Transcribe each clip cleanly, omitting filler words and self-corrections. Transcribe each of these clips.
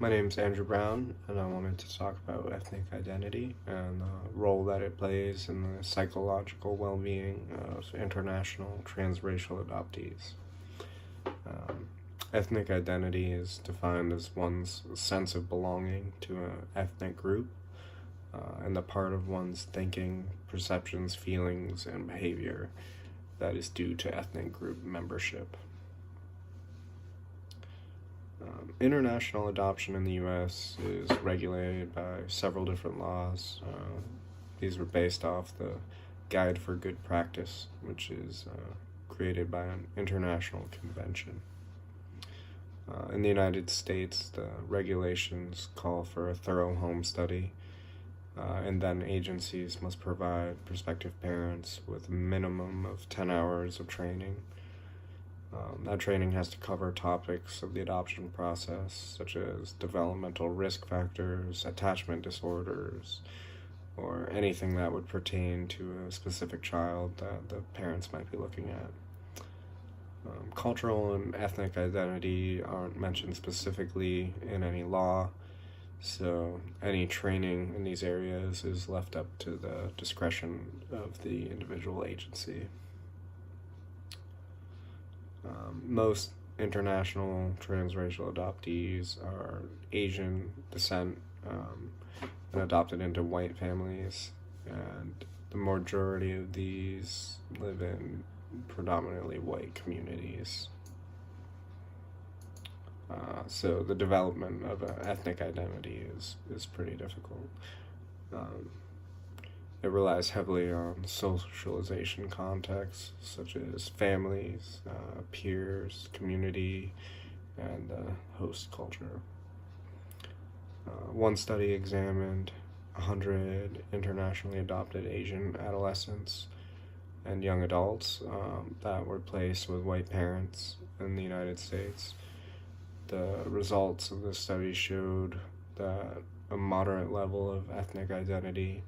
My name's Andrew Brown, and I wanted to talk about ethnic identity and the role that it plays in the psychological well-being of international transracial adoptees. Ethnic identity is defined as one's sense of belonging to an ethnic group and the part of one's thinking, perceptions, feelings, and behavior that is due to ethnic group membership. International adoption in the U.S. is regulated by several different laws. These were based off the Guide for Good Practice, which is created by an international convention. In the United States, the regulations call for a thorough home study, and then agencies must provide prospective parents with a minimum of 10 hours of training. That training has to cover topics of the adoption process, such as developmental risk factors, attachment disorders, or anything that would pertain to a specific child that the parents might be looking at. Cultural and ethnic identity aren't mentioned specifically in any law, so any training in these areas is left up to the discretion of the individual agency. Most international transracial adoptees are Asian descent and adopted into white families, and the majority of these live in predominantly white communities. So the development of an ethnic identity is pretty difficult. It relies heavily on socialization contexts, such as families, peers, community, and host culture. One study examined 100 internationally adopted Asian adolescents and young adults that were placed with white parents in the United States. The results of the study showed that a moderate level of ethnic identity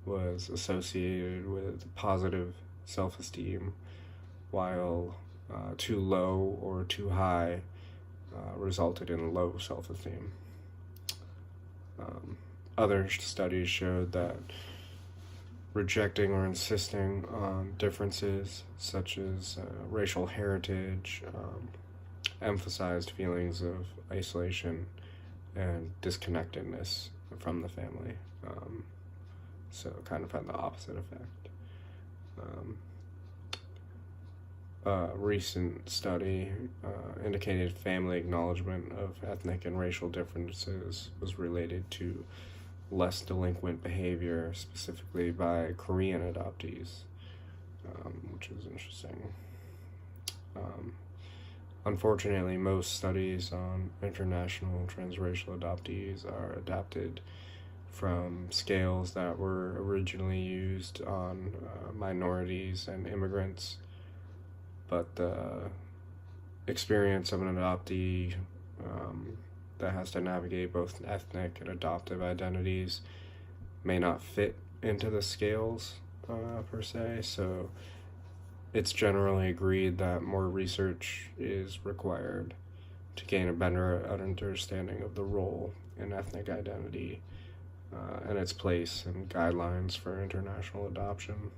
was associated with positive self-esteem, while too low or too high resulted in low self-esteem. Other studies showed that rejecting or insisting on differences such as racial heritage emphasized feelings of isolation and disconnectedness from the family. So it kind of had the opposite effect. A recent study indicated family acknowledgement of ethnic and racial differences was related to less delinquent behavior, specifically by Korean adoptees, which is interesting. Unfortunately, most studies on international transracial adoptees are adapted from scales that were originally used on minorities and immigrants, but the experience of an adoptee that has to navigate both ethnic and adoptive identities may not fit into the scales per se, so it's generally agreed that more research is required to gain a better understanding of the role in ethnic identity and its place and guidelines for international adoption.